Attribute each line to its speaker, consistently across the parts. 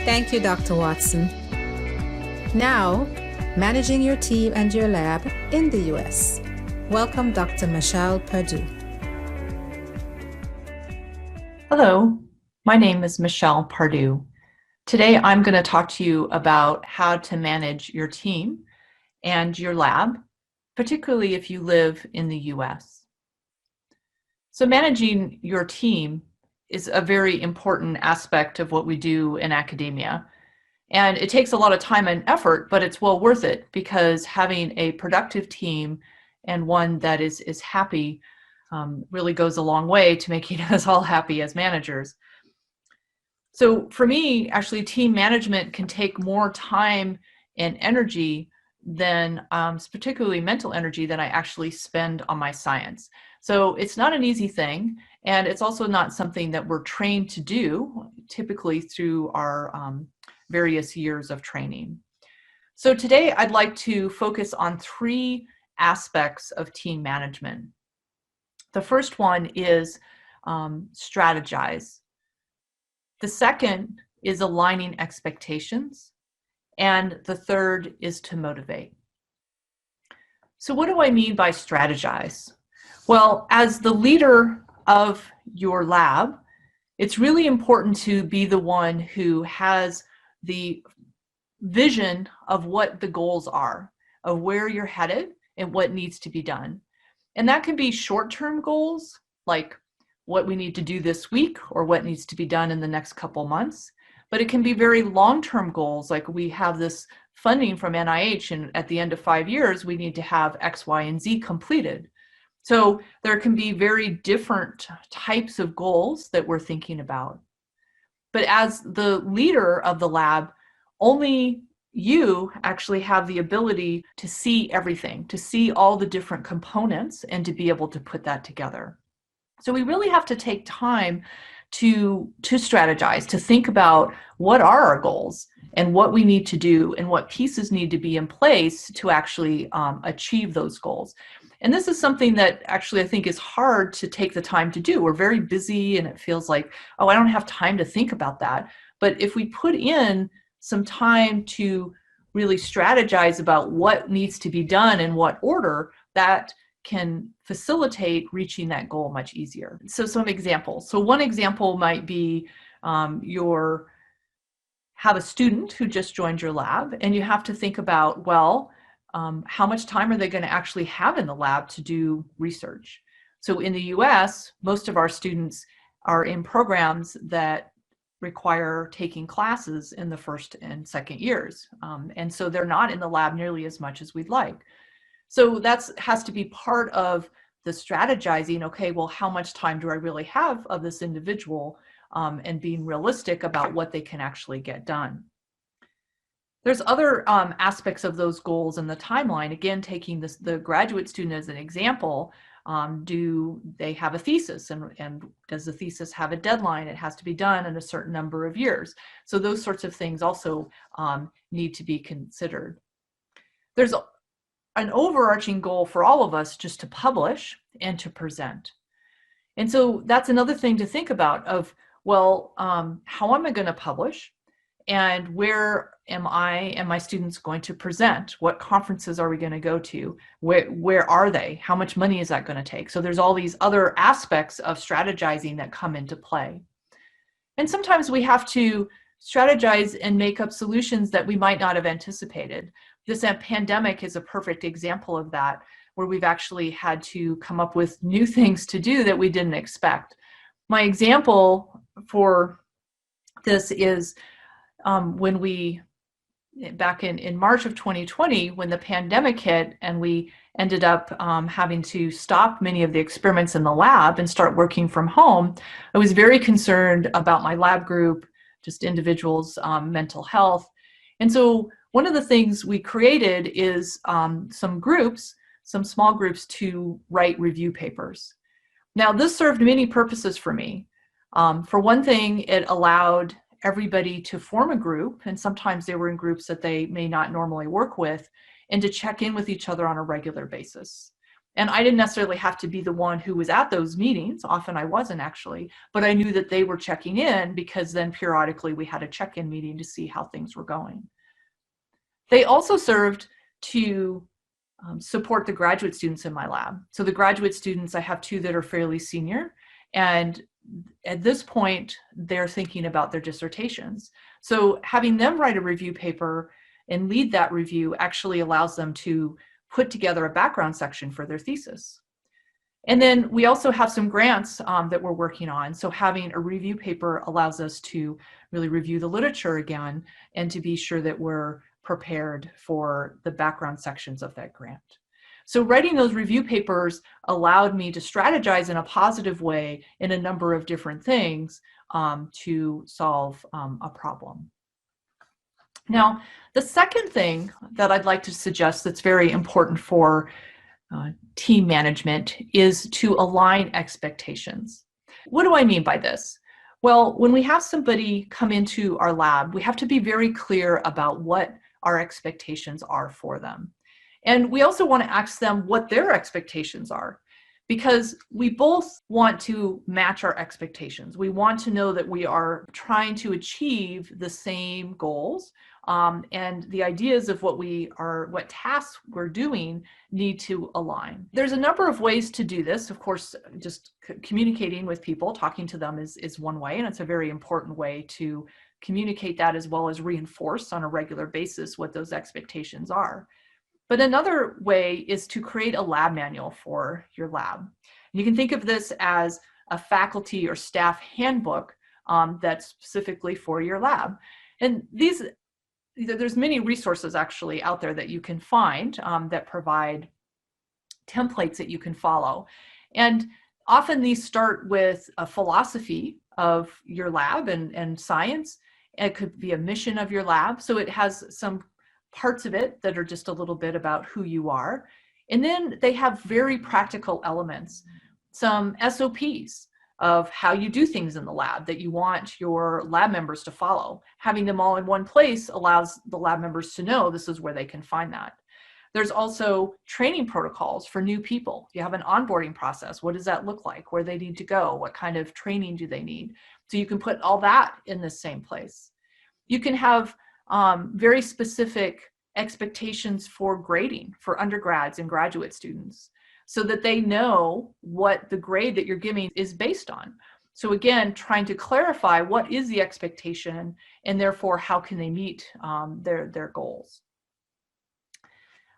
Speaker 1: Thank you, Dr. Watson. Now, managing your team and your lab in the U.S. Welcome, Dr. Machelle Pardue.
Speaker 2: Hello, my name is Machelle Pardue. Today I'm going to talk to you about how to manage your team and your lab, particularly if you live in the US. So managing your team is a very important aspect of what we do in academia. And it takes a lot of time and effort, but it's well worth it because having a productive team and one that is happy really goes a long way to making us all happy as managers. So for me, actually, team management can take more time and energy than, particularly mental energy, than I actually spend on my science. So it's not an easy thing, and it's also not something that we're trained to do, typically through our various years of training. So today I'd like to focus on three aspects of team management. The first one is strategize. The second is aligning expectations. And the third is to motivate. So what do I mean by strategize? Well, as the leader of your lab, it's really important to be the one who has the vision of what the goals are, of where you're headed and what needs to be done. And that can be short-term goals, like what we need to do this week or what needs to be done in the next couple months. But it can be very long-term goals, like we have this funding from NIH, and at the end of 5 years, we need to have X, Y, and Z completed. So there can be very different types of goals that we're thinking about. But as the leader of the lab, only you actually have the ability to see everything, to see all the different components and to be able to put that together. So we really have to take time to strategize, to think about what are our goals and what we need to do and what pieces need to be in place to actually achieve those goals. And this is something that actually I think is hard to take the time to do. We're very busy and it feels like, oh, I don't have time to think about that. But if we put in some time to really strategize about what needs to be done in what order, that can facilitate reaching that goal much easier. So some examples. So one example might be have a student who just joined your lab, and you have to think about, well, how much time are they going to actually have in the lab to do research? So in the US, most of our students are in programs that require taking classes in the first and second years. And so they're not in the lab nearly as much as we'd like. So that has to be part of the strategizing. Okay, well, how much time do I really have of this individual, and being realistic about what they can actually get done. There's other aspects of those goals in the timeline. Again, taking the graduate student as an example, do they have a thesis, and does the thesis have a deadline? It has to be done in a certain number of years. So those sorts of things also need to be considered. There's an overarching goal for all of us just to publish and to present. And so that's another thing to think about of, well, how am I going to publish? And where am I and my students going to present? What conferences are we going to go to? Where are they? How much money is that going to take? So there's all these other aspects of strategizing that come into play. And sometimes we have to strategize and make up solutions that we might not have anticipated. This pandemic is a perfect example of that, where we've actually had to come up with new things to do that we didn't expect. My example for this is when back in March of 2020, when the pandemic hit and we ended up having to stop many of the experiments in the lab and start working from home, I was very concerned about my lab group, just individuals' mental health. And so one of the things we created is some small groups to write review papers. Now, this served many purposes for me. For one thing, it allowed everybody to form a group, and sometimes they were in groups that they may not normally work with, and to check in with each other on a regular basis. And I didn't necessarily have to be the one who was at those meetings. Often I wasn't actually, but I knew that they were checking in, because then periodically we had a check-in meeting to see how things were going. They also served to support the graduate students in my lab. So the graduate students, I have 2 that are fairly senior, and at this point, they're thinking about their dissertations. So having them write a review paper and lead that review actually allows them to put together a background section for their thesis. And then we also have some grants that we're working on. So having a review paper allows us to really review the literature again and to be sure that we're prepared for the background sections of that grant. So writing those review papers allowed me to strategize in a positive way in a number of different things to solve a problem. Now, the second thing that I'd like to suggest that's very important for team management is to align expectations. What do I mean by this? Well, when we have somebody come into our lab, we have to be very clear about what our expectations are for them. And we also want to ask them what their expectations are, because we both want to match our expectations. We want to know that we are trying to achieve the same goals, and the ideas of what tasks we're doing need to align. There's a number of ways to do this. Of course, just communicating with people, talking to them is one way, and it's a very important way to communicate that, as well as reinforce on a regular basis what those expectations are. But another way is to create a lab manual for your lab. You can think of this as a faculty or staff handbook that's specifically for your lab. And there's many resources actually out there that you can find that provide templates that you can follow. And often these start with a philosophy of your lab and science. It could be a mission of your lab. So it has some parts of it that are just a little bit about who you are. And then they have very practical elements, some SOPs of how you do things in the lab that you want your lab members to follow. Having them all in one place allows the lab members to know this is where they can find that. There's also training protocols for new people. You have an onboarding process. What does that look like? Where they need to go? What kind of training do they need? So you can put all that in the same place. You can have very specific expectations for grading for undergrads and graduate students, so that they know what the grade that you're giving is based on. So again, trying to clarify what is the expectation, and therefore how can they meet their goals.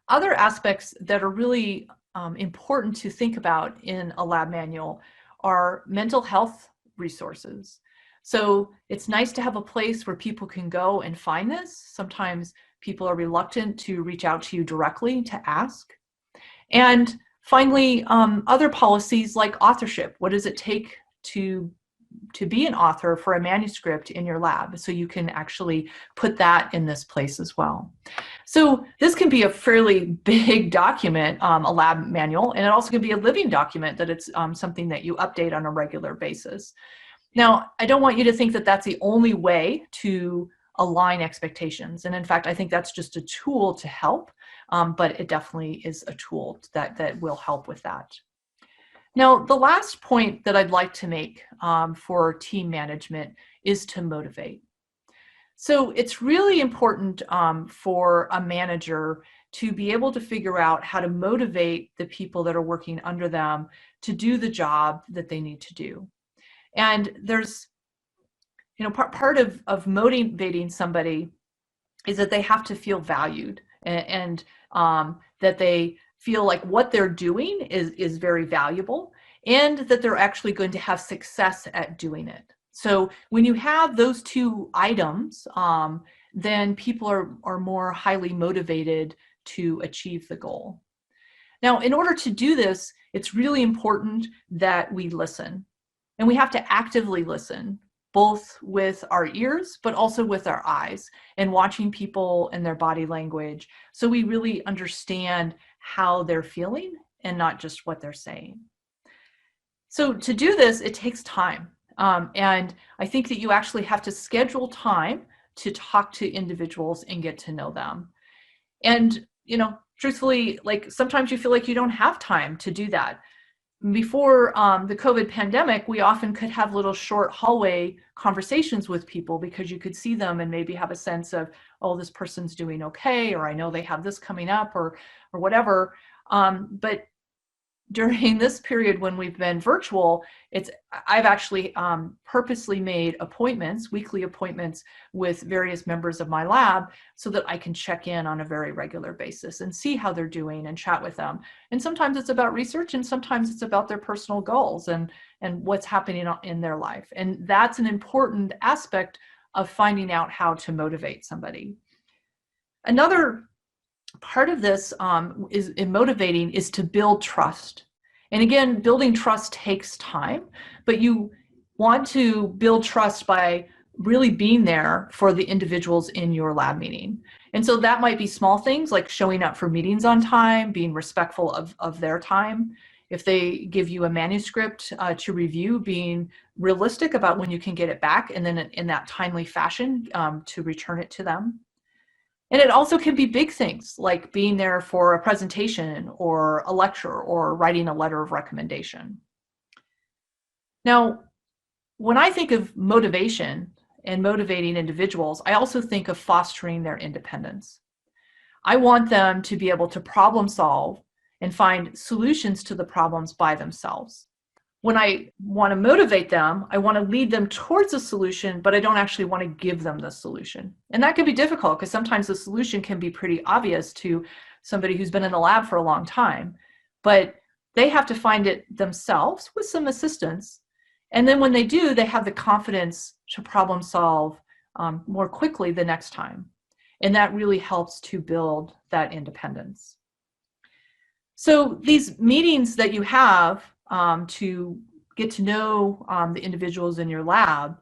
Speaker 2: Other aspects that are really important to think about in a lab manual are mental health resources. So it's nice to have a place where people can go and find this. Sometimes people are reluctant to reach out to you directly to ask. And finally, other policies like authorship. What does it take to be an author for a manuscript in your lab? So you can actually put that in this place as well. So this can be a fairly big document, a lab manual, and it also can be a living document that it's something that you update on a regular basis. Now, I don't want you to think that that's the only way to align expectations. And in fact, I think that's just a tool to help, but it definitely is a tool that will help with that. Now, the last point that I'd like to make for team management is to motivate. So it's really important for a manager to be able to figure out how to motivate the people that are working under them to do the job that they need to do. And there's, part of motivating somebody is that they have to feel valued, and that they feel like what they're doing is very valuable, and that they're actually going to have success at doing it. So when you have those two items, then people are more highly motivated to achieve the goal. Now, in order to do this, it's really important that we listen. And we have to actively listen, both with our ears, but also with our eyes, and watching people and their body language, so we really understand how they're feeling and not just what they're saying. So to do this, it takes time. And I think that you actually have to schedule time to talk to individuals and get to know them. And truthfully, like sometimes you feel like you don't have time to do that. Before the COVID pandemic, we often could have little short hallway conversations with people because you could see them and maybe have a sense of, oh, this person's doing okay, or I know they have this coming up, or whatever. But during this period when we've been virtual, I've actually purposely made appointments, weekly appointments with various members of my lab so that I can check in on a very regular basis and see how they're doing and chat with them. And sometimes it's about research and sometimes it's about their personal goals and what's happening in their life. And that's an important aspect of finding out how to motivate somebody. Another part of this is in motivating is to build trust. And again, building trust takes time, but you want to build trust by really being there for the individuals in your lab meeting. And so that might be small things like showing up for meetings on time, being respectful of their time. If they give you a manuscript to review, being realistic about when you can get it back, and then in that timely fashion to return it to them. And it also can be big things like being there for a presentation or a lecture or writing a letter of recommendation. Now, when I think of motivation and motivating individuals, I also think of fostering their independence. I want them to be able to problem solve and find solutions to the problems by themselves. When I want to motivate them, I want to lead them towards a solution, but I don't actually want to give them the solution. And that can be difficult because sometimes the solution can be pretty obvious to somebody who's been in the lab for a long time, but they have to find it themselves with some assistance. And then when they do, they have the confidence to problem solve more quickly the next time. And that really helps to build that independence. So these meetings that you have to get to know the individuals in your lab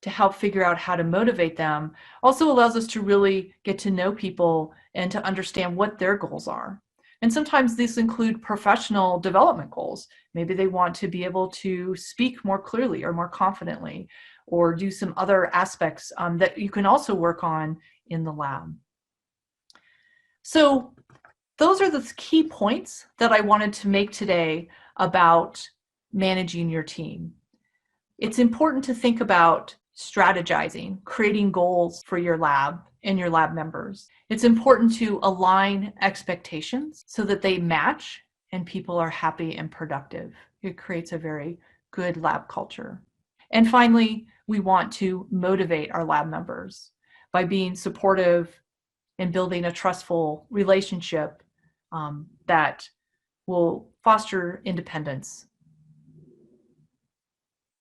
Speaker 2: to help figure out how to motivate them also allows us to really get to know people and to understand what their goals are. And sometimes these include professional development goals. Maybe they want to be able to speak more clearly or more confidently, or do some other aspects that you can also work on in the lab. So those are the key points that I wanted to make today about managing your team. It's important to think about strategizing, creating goals for your lab and your lab members. It's important to align expectations so that they match and people are happy and productive. It creates a very good lab culture. And finally, we want to motivate our lab members by being supportive and building a trustful relationship that will foster independence